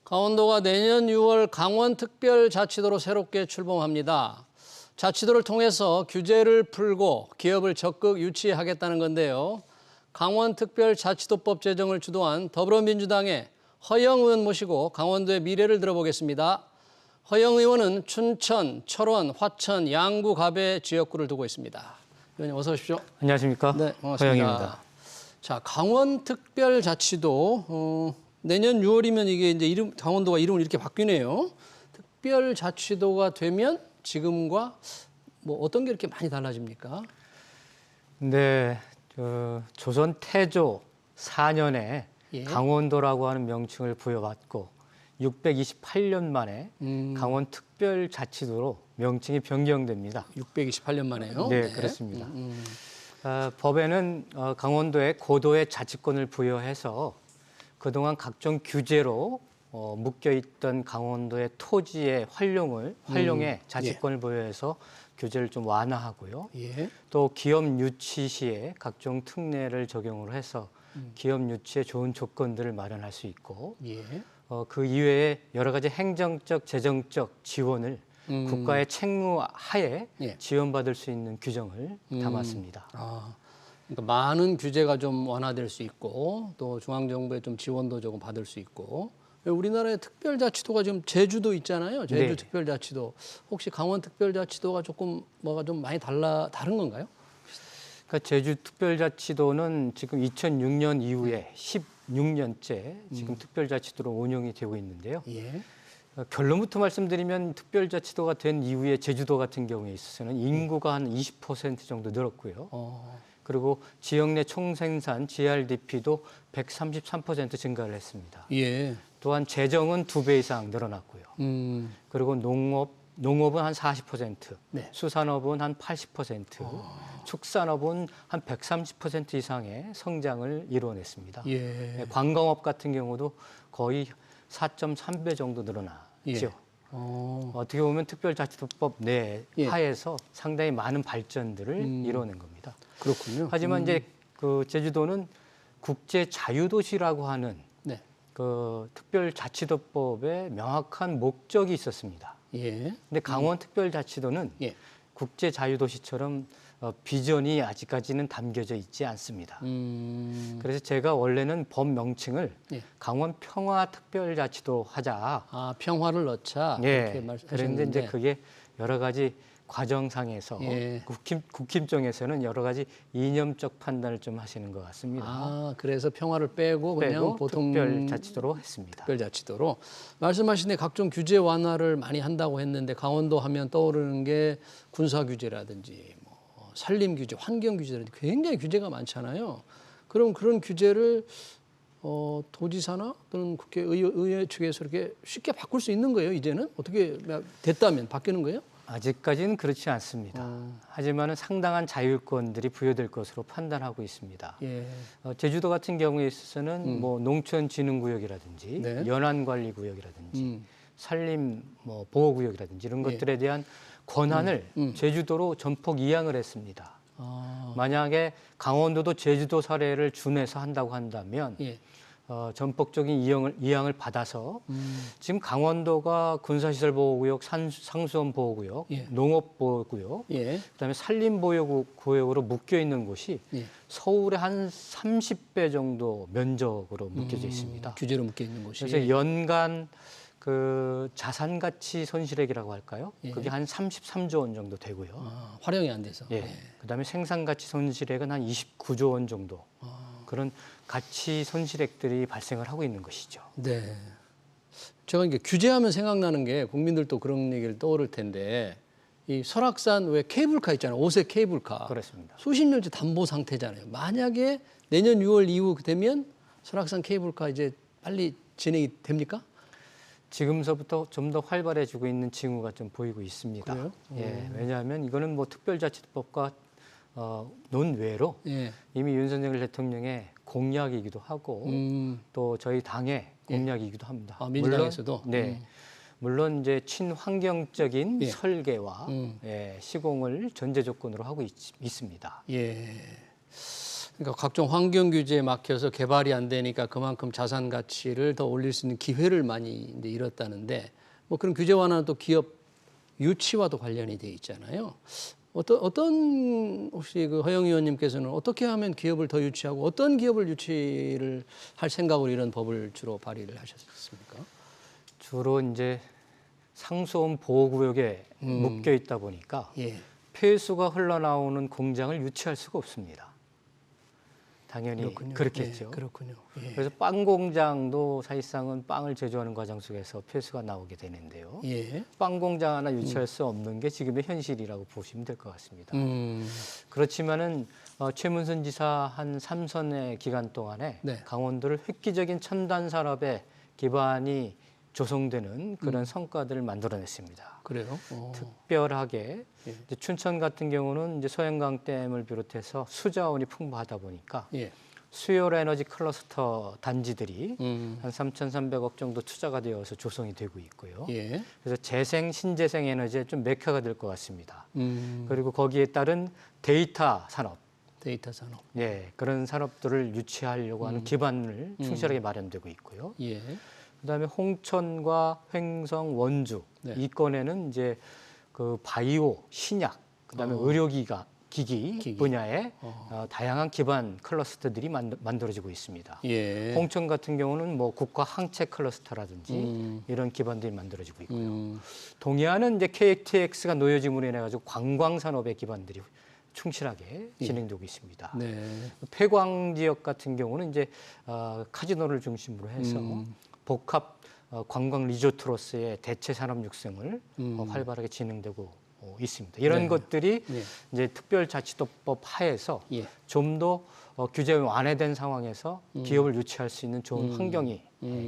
강원도가 내년 6월 강원특별자치도로 새롭게 출범합니다. 자치도를 통해서 규제를 풀고 기업을 적극 유치하겠다는 건데요. 강원특별자치도법 제정을 주도한 더불어민주당의 허영 의원 모시고 강원도의 미래를 들어보겠습니다. 허영 의원은 춘천, 철원, 화천, 양구, 갑의 지역구를 두고 있습니다. 의원님 어서 오십시오. 안녕하십니까? 네, 반갑습니다. 허영입니다. 자, 강원특별자치도 내년 6월이면 이게 이제 강원도가 이름을 이렇게 바뀌네요. 특별자치도가 되면 지금과 뭐 어떤 게 이렇게 많이 달라집니까? 네, 조선 태조 4년에 예. 강원도라고 하는 명칭을 부여받고 628년 만에 강원특별자치도로 명칭이 변경됩니다. 628년 만에요? 네, 그렇습니다. 법에는 강원도에 고도의 자치권을 부여해서 그동안 각종 규제로 묶여있던 강원도의 토지의 활용에 자치권을 부여해서 규제를 좀 완화하고요. 예. 또 기업 유치 시에 각종 특례를 적용을 해서 기업 유치에 좋은 조건들을 마련할 수 있고 예. 그 이외에 여러 가지 행정적, 재정적 지원을 국가의 책무 하에 예. 지원받을 수 있는 규정을 담았습니다. 아, 그러니까 많은 규제가 좀 완화될 수 있고 또 중앙정부의 좀 지원도 조금 받을 수 있고 우리나라의 특별자치도가 지금 제주도 있잖아요. 제주 네. 특별자치도. 혹시 강원특별자치도가 조금 뭐가 좀 많이 다른 건가요? 그러니까 제주특별자치도는 지금 2006년 이후에 16년째 지금 특별자치도로 운영이 되고 있는데요. 예. 결론부터 말씀드리면 특별자치도가 된 이후에 제주도 같은 경우에 있어서는 인구가 한 20% 정도 늘었고요. 그리고 지역 내 총생산 GRDP도 133% 증가를 했습니다. 예. 또한 재정은 2배 이상 늘어났고요. 그리고 농업은 한 40%, 네. 수산업은 한 80%, 축산업은 한 130% 이상의 성장을 이루어냈습니다. 예. 관광업 같은 경우도 거의 4.3배 정도 늘어났죠. 예. 어떻게 보면 특별자치도법 내 예. 하에서 상당히 많은 발전들을 이뤄낸 겁니다. 그렇군요. 하지만 이제 그 제주도는 국제 자유도시라고 하는 네. 그 특별자치도법에 명확한 목적이 있었습니다. 예. 근데 강원특별자치도는 예. 국제 자유도시처럼 비전이 아직까지는 담겨져 있지 않습니다. 그래서 제가 원래는 법 명칭을 예. 강원 평화특별자치도 하자. 아, 평화를 넣자. 예. 이렇게 그런데 말씀하셨는데. 이제 그게 여러 가지 과정상에서 예. 국힘청에서는 여러 가지 이념적 판단을 좀 하시는 것 같습니다. 아, 그래서 평화를 빼고 그냥 보통 특별자치도로 했습니다. 특별자치도로 말씀하신 데 각종 규제 완화를 많이 한다고 했는데 강원도 하면 떠오르는 게 군사 규제라든지 뭐 산림 규제, 환경 규제라든지 굉장히 규제가 많잖아요. 그럼 그런 규제를 도지사나 또는 국회의회 측에서 이렇게 쉽게 바꿀 수 있는 거예요, 이제는? 어떻게 됐다면 바뀌는 거예요? 아직까지는 그렇지 않습니다. 하지만 상당한 자율권들이 부여될 것으로 판단하고 있습니다. 예. 제주도 같은 경우에 있어서는 뭐 농촌진흥구역이라든지 네. 연안관리구역이라든지 산림 뭐 보호구역이라든지 이런 것들에 대한 권한을 제주도로 전폭 이양을 했습니다. 만약에 강원도도 제주도 사례를 준해서 한다고 한다면 예. 전폭적인 이양을 받아서 지금 강원도가 군사시설 보호구역, 상수원 보호구역, 예. 농업 보호구역, 예. 그다음에 산림 보호구역으로 묶여 있는 곳이 예. 서울의 한 30배 정도 면적으로 묶여져 있습니다. 규제로 묶여 있는 곳이. 그래서 연간 그 자산 가치 손실액이라고 할까요? 예. 그게 한 33조 원 정도 되고요. 아, 활용이 안 돼서. 예. 그다음에 생산 가치 손실액은 한 29조 원 정도. 그런 가치 손실액들이 발생을 하고 있는 것이죠. 네. 제가 이게 규제하면 생각나는 게 국민들도 그런 얘기를 떠오를 텐데 이 설악산 왜 케이블카 있잖아요. 5색 케이블카. 그렇습니다. 수십 년째 담보 상태잖아요. 만약에 내년 6월 이후 되면 설악산 케이블카 이제 빨리 진행이 됩니까? 지금서부터 좀 더 활발해지고 있는 징후가 좀 보이고 있습니다. 그래요? 예, 왜냐하면 이거는 뭐 특별자치도법과 논외로 예. 이미 윤석열 대통령의 공약이기도 하고 또 저희 당의 공약이기도 합니다. 아, 민주당에서도? 물론, 네. 물론 이제 친환경적인 예. 설계와 시공을 전제 조건으로 하고 있습니다. 예. 그러니까 각종 환경 규제에 막혀서 개발이 안 되니까 그만큼 자산 가치를 더 올릴 수 있는 기회를 많이 이제 잃었다는데 뭐 그런 규제 완화는 또 기업 유치와도 관련이 돼 있잖아요. 어떤 혹시 그 허영 의원님께서는 어떻게 하면 기업을 더 유치하고 어떤 기업을 유치를 할 생각으로 이런 법을 주로 발의를 하셨습니까? 주로 이제 상수원 보호구역에 묶여 있다 보니까 예. 폐수가 흘러나오는 공장을 유치할 수가 없습니다. 당연히 그렇군요. 그렇겠죠. 예, 그렇군요. 예. 그래서 빵 공장도 사실상은 빵을 제조하는 과정 속에서 폐수가 나오게 되는데요. 예. 빵 공장 하나 유치할 수 없는 게 지금의 현실이라고 보시면 될 것 같습니다. 그렇지만은 최문순 지사 한 3선의 기간 동안에 네. 강원도를 획기적인 첨단 산업의 기반이 조성되는 그런 성과들을 만들어냈습니다. 그래요? 특별하게 예. 이제 춘천 같은 경우는 이제 소양강 댐을 비롯해서 수자원이 풍부하다 보니까 예. 수열 에너지 클러스터 단지들이 음. 한 3,300억 정도 투자가 되어서 조성이 되고 있고요. 예. 그래서 재생, 신재생 에너지에 좀 메카가 될 것 같습니다. 음. 그리고 거기에 따른 데이터 산업, 데이터 산업. 예, 그런 산업들을 유치하려고 하는 기반을 충실하게 마련되고 있고요. 예. 그다음에 홍천과 횡성, 원주 네. 이 건에는 이제 그 바이오, 신약, 그다음에 기기 분야에 다양한 기반 클러스터들이 만들어지고 있습니다. 예. 홍천 같은 경우는 뭐 국가 항체 클러스터라든지 이런 기반들이 만들어지고 있고요. 동해안은 이제 KTX가 노여짐으로 인해 가지고 관광 산업의 기반들이 충실하게 진행되고 있습니다. 네. 폐광 지역 같은 경우는 이제 카지노를 중심으로 해서 복합 관광 리조트로서의 대체 산업 육성을 활발하게 진행되고 있습니다. 이런 네. 것들이 네. 이제 특별자치도법 하에서 예. 좀 더 규제 완화된 상황에서 기업을 유치할 수 있는 좋은 환경이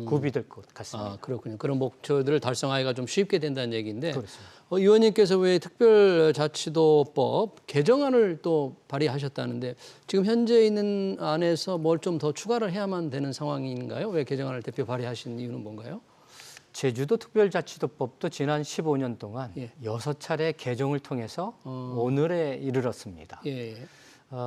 구비될 것 같습니다. 아, 그렇군요. 그런 목표들을 달성하기가 좀 쉽게 된다는 얘기인데 그렇습니다. 의원님께서 왜 특별자치도법 개정안을 또 발의하셨다는데 지금 현재 있는 안에서 뭘 좀 더 추가를 해야만 되는 상황인가요? 왜 개정안을 대표 발의하신 이유는 뭔가요? 제주도 특별자치도법도 지난 15년 동안 예. 6차례 개정을 통해서 오늘에 이르렀습니다. 예.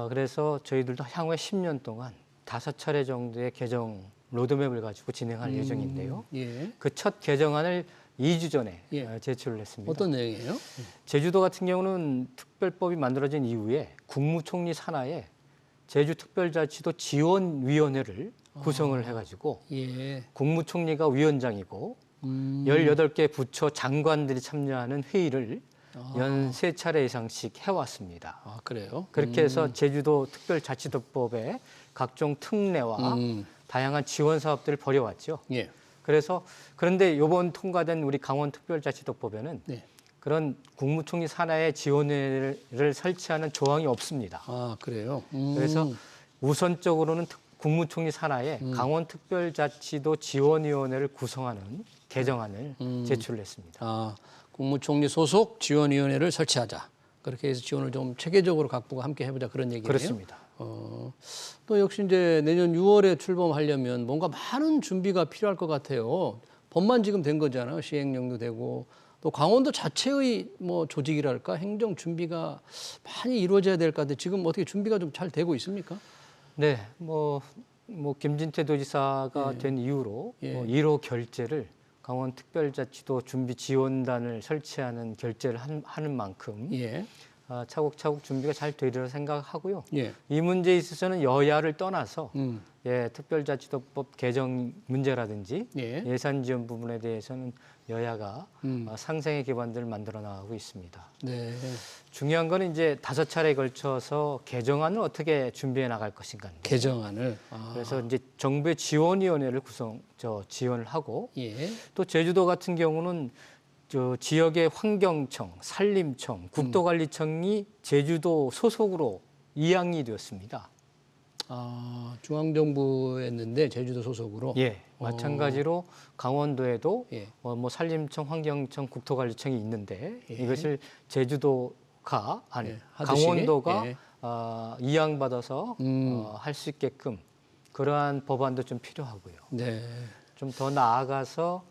그래서 저희들도 향후에 10년 동안 5차례 정도의 개정 로드맵을 가지고 진행할 예정인데요. 예. 그 첫 개정안을 2주 전에 예. 제출을 했습니다. 어떤 내용이에요? 제주도 같은 경우는 특별법이 만들어진 이후에 국무총리 산하에 제주특별자치도 지원위원회를 구성을 해가지고 예. 국무총리가 위원장이고 18개 부처 장관들이 참여하는 회의를 연 3차례 이상씩 해왔습니다. 아, 그래요? 그렇게 해서 제주도 특별자치도법에 각종 특례와 다양한 지원 사업들을 벌여왔죠. 예. 그런데 이번 통과된 우리 강원특별자치도법에는 네. 그런 국무총리 산하의 지원회를 설치하는 조항이 없습니다. 아, 그래요? 그래서 우선적으로는 국무총리 산하에 강원특별자치도 지원위원회를 구성하는 개정안을 제출을 했습니다. 아, 국무총리 소속 지원위원회를 설치하자. 그렇게 해서 지원을 좀 체계적으로 각부가 함께 해보자 그런 얘기네요. 그렇습니다. 또 역시 이제 내년 6월에 출범하려면 뭔가 많은 준비가 필요할 것 같아요. 법만 지금 된 거잖아요. 시행령도 되고 또 강원도 자체의 뭐 조직이랄까 행정 준비가 많이 이루어져야 될 것 같은데 지금 어떻게 준비가 좀 잘 되고 있습니까? 네, 뭐 김진태 도지사가 된 이후로 1호 결재를 강원특별자치도 준비지원단을 설치하는 결재를 하는 만큼 예. 차곡차곡 준비가 잘 되리라 생각하고요. 예. 이 문제에 있어서는 여야를 떠나서 음. 특별자치도법 개정 문제라든지 예. 예산 지원 부분에 대해서는 여야가 상생의 기반들을 만들어 나가고 있습니다. 네. 중요한 건 이제 5차례에 걸쳐서 개정안을 어떻게 준비해 나갈 것인가인데. 개정안을. 그래서 이제 정부의 지원위원회를 지원을 하고 예. 또 제주도 같은 경우는 지역의 환경청, 산림청, 국도관리청이 제주도 소속으로 이양이 되었습니다. 아, 중앙정부였는데 제주도 소속으로. 예, 마찬가지로 강원도에도 예. 뭐 산림청, 환경청, 국토관리청이 있는데 이것을 제주도가 예, 하듯이. 강원도가 예. 이양받아서 할 수 있게끔 그러한 법안도 좀 필요하고요. 네. 좀 더 나아가서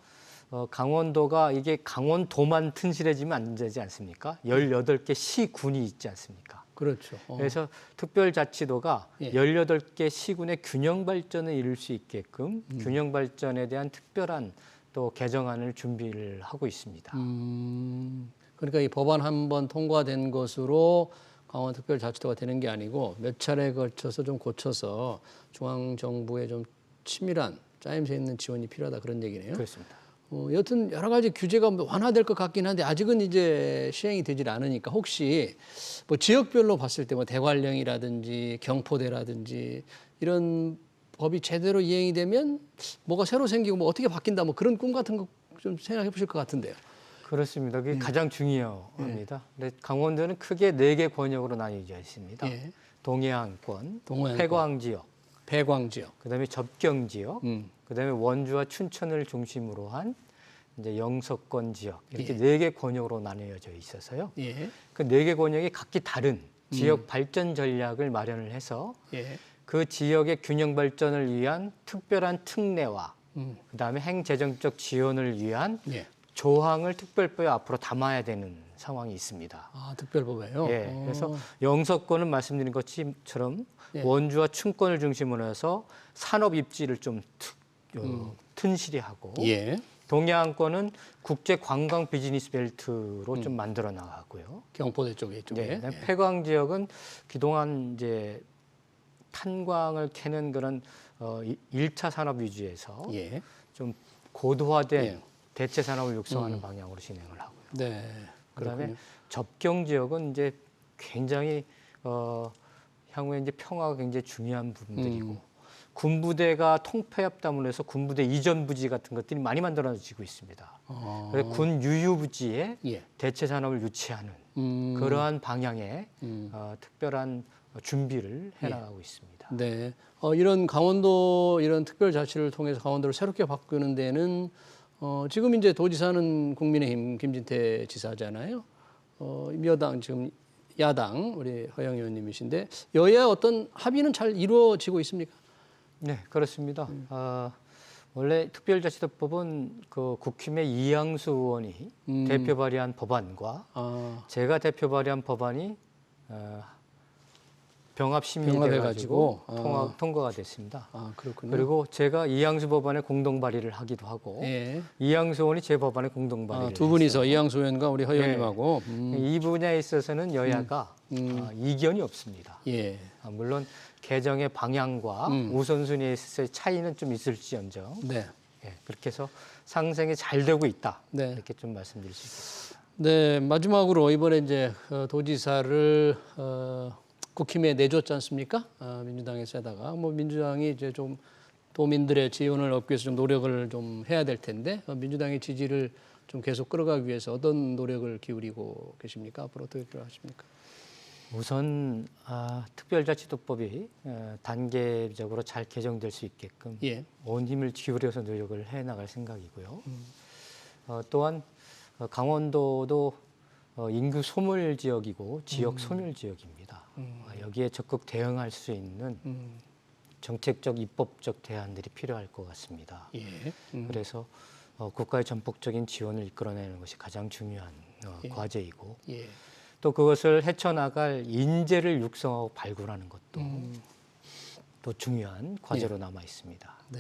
강원도가 이게 강원도만 튼실해지면 안 되지 않습니까? 18개 시군이 있지 않습니까? 그렇죠. 그래서 특별자치도가 예. 18개 시군의 균형 발전을 이룰 수 있게끔 균형 발전에 대한 특별한 또 개정안을 준비를 하고 있습니다. 그러니까 이 법안 한 번 통과된 것으로 강원특별자치도가 되는 게 아니고 몇 차례에 걸쳐서 좀 고쳐서 중앙정부의 좀 치밀한 짜임새 있는 지원이 필요하다 그런 얘기네요. 그렇습니다. 여튼 여러 가지 규제가 완화될 것 같긴 한데 아직은 이제 시행이 되질 않으니까 혹시 뭐 지역별로 봤을 때 뭐 대관령이라든지 경포대라든지 이런 법이 제대로 이행이 되면 뭐가 새로 생기고 뭐 어떻게 바뀐다 뭐 그런 꿈 같은 거 좀 생각해 보실 것 같은데요. 그렇습니다. 그게 가장 중요합니다. 근데 강원도는 크게 4개 권역으로 나뉘어져 있습니다. 예. 동해안권, 동해안권. 폐광지역, 배광지역. 그다음에 접경지역, 그다음에 원주와 춘천을 중심으로 한 이제 영서권 지역 이렇게 4개 권역으로 나뉘어져 있어서요. 예. 그 4개 권역이 각기 다른 지역 발전 전략을 마련을 해서 예. 그 지역의 균형 발전을 위한 특별한 특례와 그다음에 행재정적 지원을 위한 예. 조항을 특별법에 앞으로 담아야 되는 상황이 있습니다. 아, 특별법에요. 예, 그래서 영서권은 말씀드린 것처럼 예. 원주와 춘권을 중심으로 해서 산업 입지를 좀 튼실히 하고 예. 동해안권은 국제 관광 비즈니스 벨트로 좀 만들어 나가고요. 경포대 쪽에 이쪽에. 네, 그다음에 폐광 지역은 그동안 이제 탄광을 캐는 그런 1차 산업 위주에서 예. 좀 고도화된 예. 대체 산업을 육성하는 방향으로 진행을 하고요. 네. 그다음에 그렇군요. 접경 지역은 이제 굉장히 향후에 이제 평화가 굉장히 중요한 부분들이고 군부대가 통폐합담을 해서 군부대 이전 부지 같은 것들이 많이 만들어지고 있습니다. 그래서 군 유휴 부지에 예. 대체 산업을 유치하는 그러한 방향의 특별한 준비를 해나가고 있습니다. 네. 이런 강원도 이런 특별자치를 통해서 강원도를 새롭게 바꾸는 데는 지금 이제 도지사는 국민의힘 김진태 지사잖아요. 여당 지금 야당 우리 허영 의원님이신데 여야 어떤 합의는 잘 이루어지고 있습니까? 네, 그렇습니다. 원래 특별자치도법은 그 국힘의 이양수 의원이 대표 발의한 법안과 제가 대표 발의한 법안이 병합 심의돼가지고 통과가 됐습니다. 아, 그렇군요. 그리고 제가 이양수 법안에 공동 발의를 하기도 하고 예. 이양수 의원이 제 법안에 공동 발의를 두 분이서 이양수 의원과 우리 허 의원님하고 이 분야에 있어서는 여야가 이견이 없습니다. 예. 물론 개정의 방향과 우선순위에 있어서의 차이는 좀 있을지언정 네. 예, 그렇게 해서 상생이 잘 되고 있다. 네. 이렇게 좀 말씀드릴 수 있겠습니다. 네, 마지막으로 이번에 이제 도지사를 국힘에 내줬지 않습니까? 민주당에서다가 뭐 민주당이 이제 좀 도민들의 지원을 얻기 위해서 좀 노력을 좀 해야 될 텐데 민주당의 지지를 좀 계속 끌어가기 위해서 어떤 노력을 기울이고 계십니까? 앞으로 어떻게 필요하십니까? 우선 특별자치도법이 단계적으로 잘 개정될 수 있게끔 예. 온 힘을 기울여서 노력을 해나갈 생각이고요. 또한 강원도도 인구 소멸 지역이고 지역 소멸 지역입니다. 여기에 적극 대응할 수 있는 정책적 입법적 대안들이 필요할 것 같습니다. 예. 그래서 국가의 전폭적인 지원을 이끌어내는 것이 가장 중요한 과제이고 예. 또 그것을 헤쳐나갈 인재를 육성하고 발굴하는 것도 또 중요한 과제로 남아 있습니다. 네.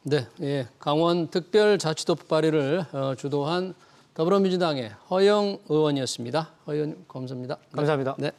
네, 예. 강원 특별자치도법 발의를 주도한 더불어민주당의 허영 의원이었습니다. 허 의원 감사합니다. 감사합니다. 네.